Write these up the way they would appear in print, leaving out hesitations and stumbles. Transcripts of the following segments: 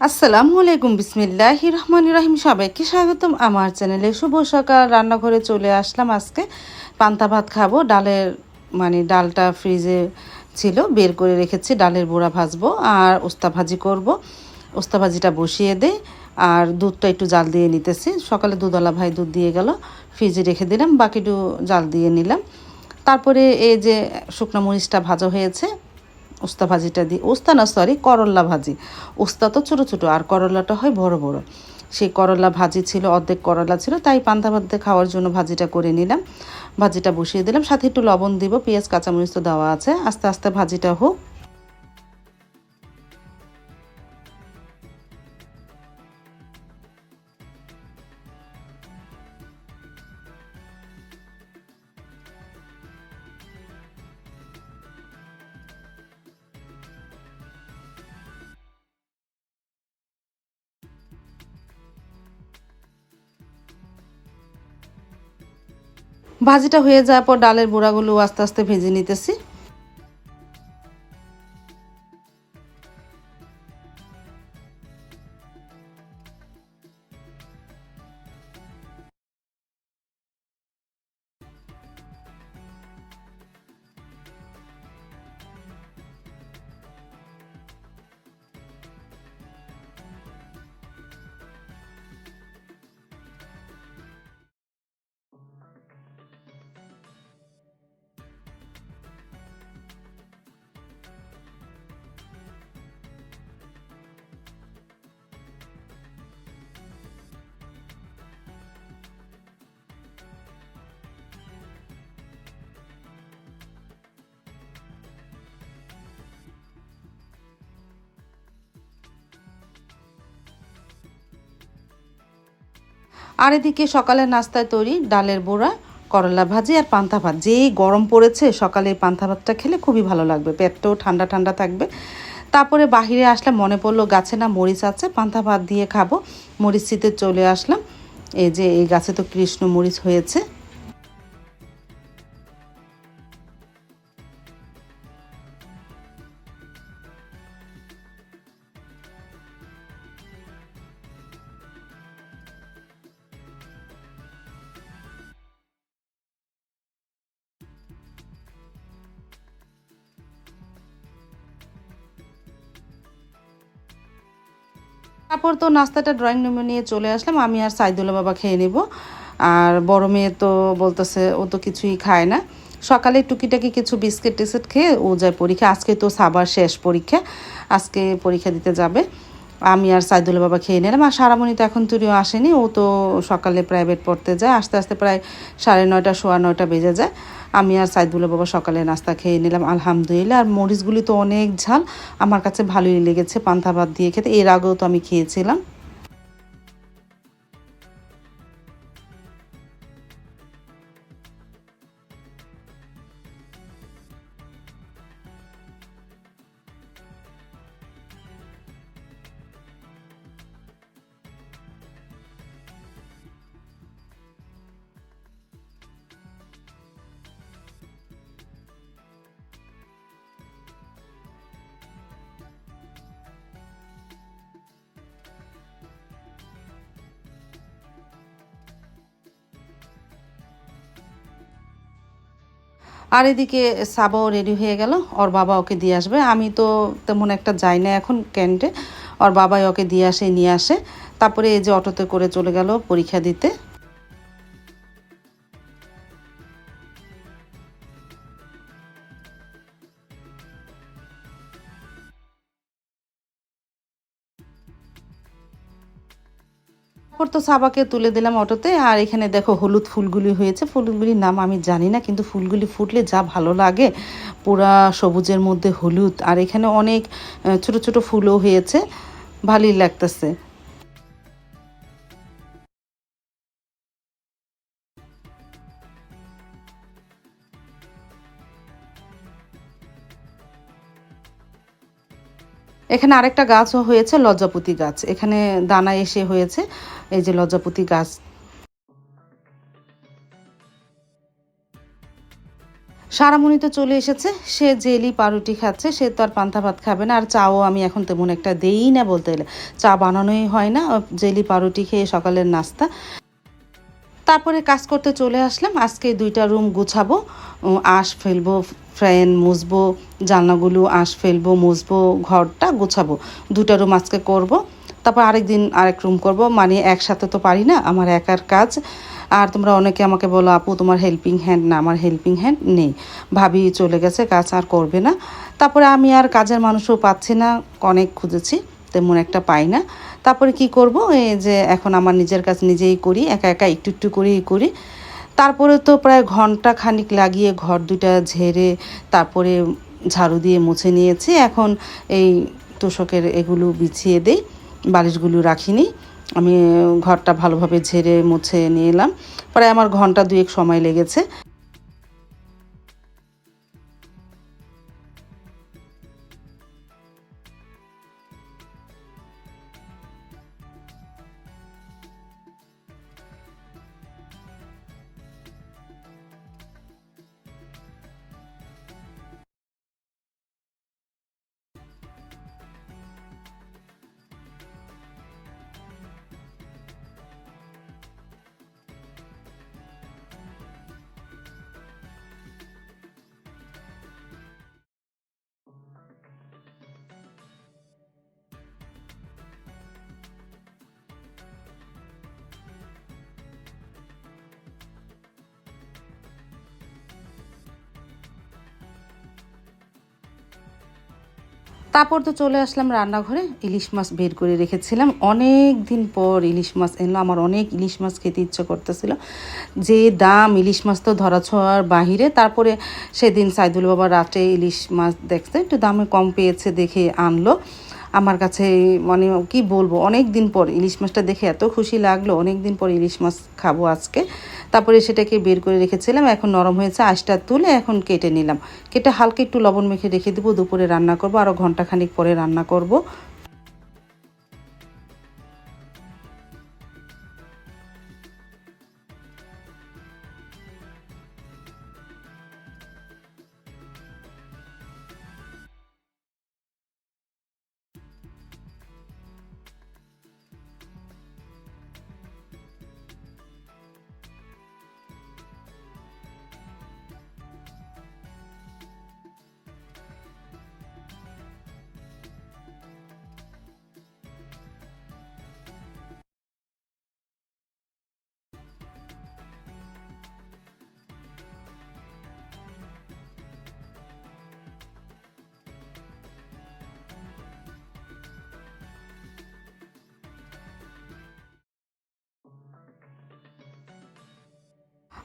আসসালামু আলাইকুম, বিসমিল্লাহির রহমানির রহিম। সবাইকে স্বাগতম আমার চ্যানেলে। শুভ সকাল। রান্নাঘরে চলে আসলাম। আজকে পান্তা ভাত খাবো। ডালটা ফ্রিজে ছিল, বের করে রেখেছি। ডালের বড়া ভাজবো আর উস্তা ভাজি করব। উস্তা ভাজিটা বসিয়ে দেই আর দুধটা একটু জাল দিয়ে নিতেছি। সকালে দুধওয়ালা ভাই দুধ দিয়ে গেল, ফ্রিজে রেখে দিলাম, বাকিটু জাল দিয়ে নিলাম। তারপরে এই যে শুকনো মরিচটা ভাজা হয়েছে, উস্তা ভাজিটা দিই, উস্তা না সরি করল্লা ভাজি। উস্তা তো ছোটো ছোটো আর করল্লাটা হয় বড় বড়। সেই করল্লা ভাজি ছিল, অর্ধেক করলা ছিল, তাই পান্তা ভাত দিয়ে খাওয়ার জন্য ভাজিটা করে নিলাম। ভাজিটা বসিয়ে দিলাম, সাথে একটু লবণ দিব, পেঁয়াজ কাঁচামরিচ তো দেওয়া আছে। আস্তে আস্তে ভাজিটা হোক। ভাজিটা হয়ে যাওয়ার পর ডালের বড়াগুলো আস্তে আস্তে ভেজে নিতেছি। আর এদিকে সকালের নাস্তায় তৈরি ডালের বড়া, করলা ভাজি আর পান্তা ভাত। যেই গরম পড়েছে, সকালে পান্তা ভাতটা খেলে খুবই ভালো লাগবে, পেটটাও ঠান্ডা ঠান্ডা থাকবে। তারপরে বাহিরে আসলে মনে পড়লো গাছে না মরিচ আছে, পান্তা ভাত দিয়ে খাবো। মরিচ ছিঁড়তে চলে আসলাম। এই যে এই গাছে তো কৃষ্ণ মরিচ হয়েছে। তারপর তো নাস্তাটা ড্রয়িং রুমে নিয়ে চলে আসলাম। আমি আর সাইদুল্লাহ বাবা খেয়ে নেব। আর বড় মেয়ে তো বলতেছে ও তো কিছুই খায় না। সকালে টুকিটাকি কিছু বিস্কিট টিস্কিট খেয়ে ও যায় পরীক্ষা। আজকে তো সাবার শেষ পরীক্ষা, আজকে পরীক্ষা দিতে যাবে। আমি আর সাইদুল্লাহ বাবা খেয়ে নিলাম। আর সারামণি তো এখন তুরিও আসেনি, ও তো সকালে প্রাইভেট পড়তে যায়, আস্তে আস্তে প্রায় 9:30 9:15 বেজে যায়। আমি আর সাইদুল্লাহ বাবা সকালে নাস্তা খেয়ে নিলাম আলহামদুলিল্লাহ। আর মরিচগুলি তো অনেক ঝাল, আমার কাছে ভালোই লেগেছে পান্তা ভাত দিয়ে খেতে। এর আগেও তো আমি খেয়েছিলাম। আর এদিকে সাবাও রেডি হয়ে গেল, ওর বাবা ওকে দিয়ে আসবে। আমি তো তেমন একটা যাই না এখন ক্যান্টে, ওর বাবাই ওকে দিয়ে আসে, নিয়ে আসে। তারপরে এই যে অটোতে করে চলে গেল পরীক্ষা দিতে। তারপর তো সাবাকে তুলে দিলাম অটোতে। আর এখানে দেখো হলুদ ফুলগুলি হয়েছে, ফুলগুলির নাম আমি জানি না, কিন্তু ফুলগুলি ফুটলে যা ভালো লাগে, পুরা সবুজের মধ্যে হলুদ। আর এখানে অনেক ছোট ছোট ফুলও হয়েছে, ভালোই লাগতেছে। এখানে আরেকটা গাছও হয়েছে, লজ্জাপতি গাছ, এখানে দানা এসে হয়েছে। এই যে লজ্জাপতি গাছ। সারামণি তো চলে এসেছে, সে জেলি পাউরুটি খাচ্ছে, সে তো আর পান্তা ভাত খাবে না। আর চাও আমি এখন তেমন একটা দেই না বলতে গেলে, চা বানানোই হয় না, জেলি পাউরুটি খেয়ে সকালের নাস্তা। তারপরে কাজ করতে চলে আসলাম। আজকে 2টা রুম গুছাবো, আঁশ ফেলবো, ফ্যান মুছবো, জানলাগুলো আঁশ ফেলবো, মুছবো, ঘরটা গুছাবো। 2টা রুম আজকে করব। তারপর আরেকদিন আরেক রুম করব, মানে একসাথে তো পারি না, আমার একার কাজ। আর তোমরা অনেকে আমাকে বলো আপু তোমার হেল্পিং হ্যান্ড না, আমার হেল্পিং হ্যান্ড নেই, ভাবি চলে গেছে, কাজ আর করবে না। তারপরে আমি আর কাজের মানুষও পাচ্ছি না, অনেক খুঁজেছি, তেমন একটা পাই না। তারপরে কি করব, এই যে এখন আমার নিজের কাজ নিজেই করি, একা একা একটু একটু করেই করি। তারপরে তো প্রায় ঘন্টা খানিক লাগিয়ে ঘর 2টা ঝেড়ে তারপরে ঝাড়ু দিয়ে মুছে নিয়েছি। এখন এই তোশকের এগুলো বিছিয়ে দেই, বালিশগুলো রাখিনি। আমি ঘরটা ভালোভাবে ঝেড়ে মুছে নিয়ে এলাম, প্রায় আমার ঘন্টা 2 সময় লেগেছে। তারপর তো চলে আসলাম রান্নাঘরে, ইলিশ মাছ বের করে রেখেছিলাম, অনেক দিন পর ইলিশ মাছ এলো, আমার অনেক ইলিশ মাছ খেতে ইচ্ছে করতেছিল। যে দাম ইলিশ মাছ তো ধরা ছোঁয়ার বাহিরে। তারপরে সেদিন সাইদুল বাবা রাতে ইলিশ মাছ দেখতে একটু দামে কম পেয়েছে দেখে আনলো আমার কাছে। মানে কি বলবো, অনেক দিন পর ইলিশ মাছটা দেখে এত খুশি লাগলো, অনেক দিন পর ইলিশ মাছ খাবো আজকে। তারপরে সেটাকে বের করে রেখেছিলাম, এখন নরম হয়েছে, আঁশটা তুলে এখন কেটে নিলাম। কেটে হালকা একটু লবণ মেখে রেখে দেবো, দুপুরে রান্না করবো, আরও ঘন্টাখানিক পরে রান্না করব।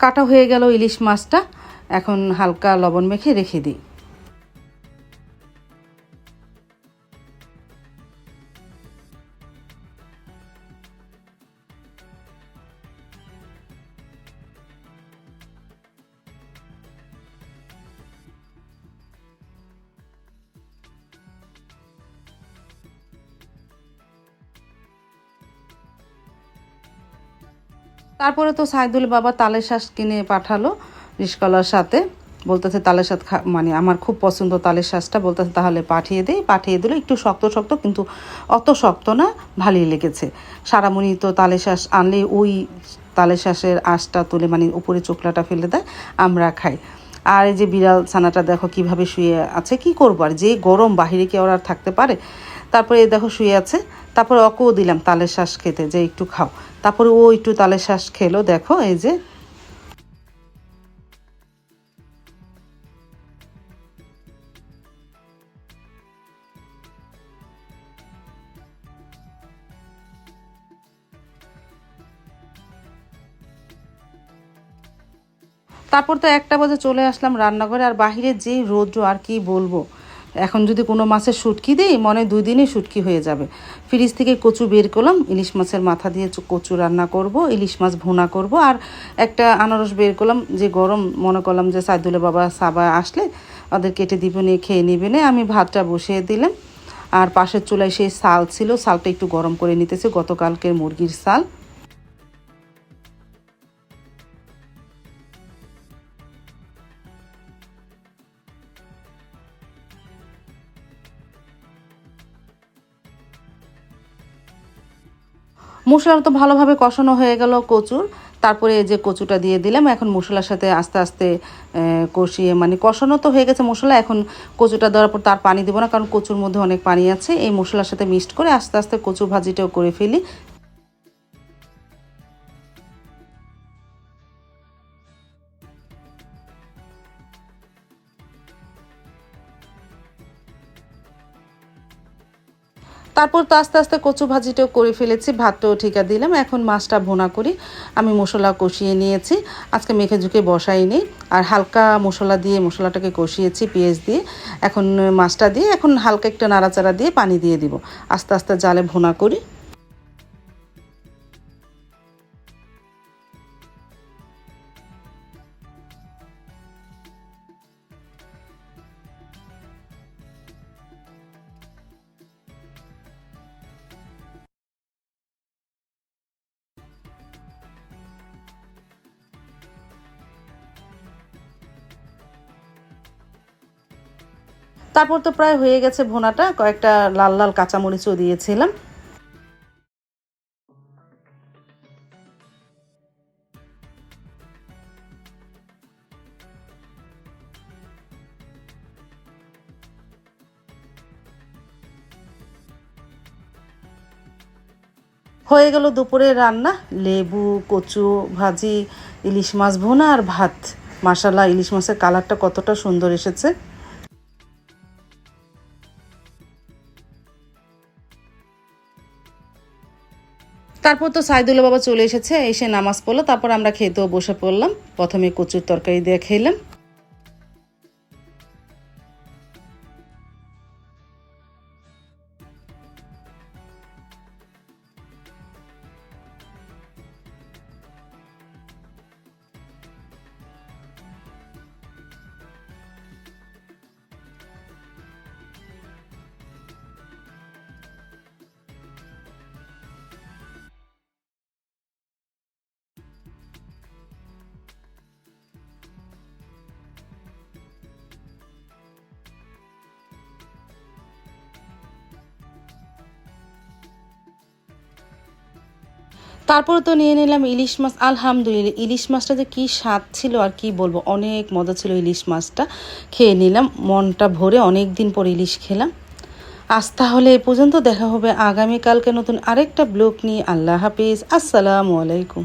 কাটা হয়ে গেল ইলিশ মাছটা, এখন হালকা লবণ মেখে রেখে দিই। তারপরে তো সাইদুল বাবা তালের শাঁস কিনে পাঠালো রিসকলার সাথে, বলতেছে তালের শাঁস মানে আমার খুব পছন্দ তালের শাঁসটা, বলতেছে তাহলে পাঠিয়ে দেই। পাঠিয়ে দিল, একটু শক্ত শক্ত কিন্তু অত শক্ত না, ভালোই লেগেছে। সারামণি তো তালের শাঁস আনলে ওই তালের শাঁসের আঁশটা তুলে মানে উপরে চোখলাটা ফেলে দেয়, আমরা খাই। আর এই যে বিড়াল ছানাটা দেখো কিভাবে শুয়ে আছে, কি করবো আর, যে গরম বাহিরে কি ওরা আর থাকতে পারে। তারপরে দেখো শুয়ে আছে। তারপরে ওকেও দিলাম তালের শাঁস খেতে, যে একটু খাও। তারপরে ও একটু তালের শাঁস খেলো, দেখো এই যে। তারপর তো 1টা বাজে চলে আসলাম রান্নাঘরে, আর বাহিরে যে রৌদ্র আর কি বলবো। এখন যদি কোনো মাছের শুটকি দিই, মনে 2 দিনে শুটকি হয়ে যাবে। ফ্রিজ থেকে কচু বের করলাম, ইলিশ মাছের মাথা দিয়ে কচু রান্না করব, ইলিশ মাছ ভুনা করব। আর একটা আনারস বের করলাম, যে গরম, মনে করলাম যে সাইদুলের বাবা সাবা আসলে ওদের কেটে দিবে নিয়ে খেয়ে নিবে না। আমি ভাতটা বসিয়ে দিলাম। আর পাশের চুলায় সেই শাল ছিল, শালটা একটু গরম করে নিতেছে, গতকালকের মুরগির শাল। মশলা তো ভালোভাবে কষানো হয়ে গেল কচুর। তারপরে এই যে কচুটা দিয়ে দিলাম। এখন মশলার সাথে আস্তে আস্তে কষিয়ে, মানে কষানো তো হয়ে গেছে মশলা, এখন কচুটা দেওয়ার পর তার পানি দেবো না, কারণ কচুর মধ্যে অনেক পানি আছে। এই মশলার সাথে মিক্সড করে আস্তে আস্তে কচু ভাজিটাও করে ফেলি। তারপর তো আস্তে আস্তে কচু ভাজিটাও করে ফেলেছি, ভাতটাও ঠিকা দিলাম। এখন মাছটা ভুনা করি। আমি মশলা কষিয়ে নিয়েছি, আজকে মেখে ঝুঁকে বসাইনি, আর হালকা মশলা দিয়ে মশলাটাকে কষিয়েছি পেঁয়াজ দিয়ে। এখন মাছটা দিয়ে এখন হালকা একটু নাড়াচাড়া দিয়ে পানি দিয়ে দিব, আস্তে আস্তে জালে ভুনা করি। তারপর তো প্রায় হয়ে গেছে ভুনাটা, কয়েকটা লাল লাল কাঁচামরিচও দিয়েছিলাম। হয়ে গেল দুপুরের রান্না, লেবু, কচু ভাজি, ইলিশ মাছ ভুনা আর ভাত। মাশাল্লাহ, ইলিশ মাছের কালারটা কতটা সুন্দর এসেছে। তারপর তো সাইদুল্লাহ বাবা চলে এসেছে, এসে নামাজ পড়লো, তারপর আমরা খেতেও বসে পড়লাম। প্রথমে কচুর তরকারি দিয়ে খেলাম। তারপর তো নিয়ে নিলাম ইলিশ মাছ। আলহামদুলিল্লাহ, ইলিশ মাছটা যে কী স্বাদ ছিল আর কি বলবো, অনেক মজা ছিল ইলিশ মাছটা। খেয়ে নিলাম মনটা ভরে, অনেক দিন পর ইলিশ খেলাম। আজ তাহলে এ পর্যন্ত, দেখা হবে আগামীকালকে নতুন আরেকটা ব্লগ নিয়ে। আল্লাহ হাফিজ, আসসালামু আলাইকুম।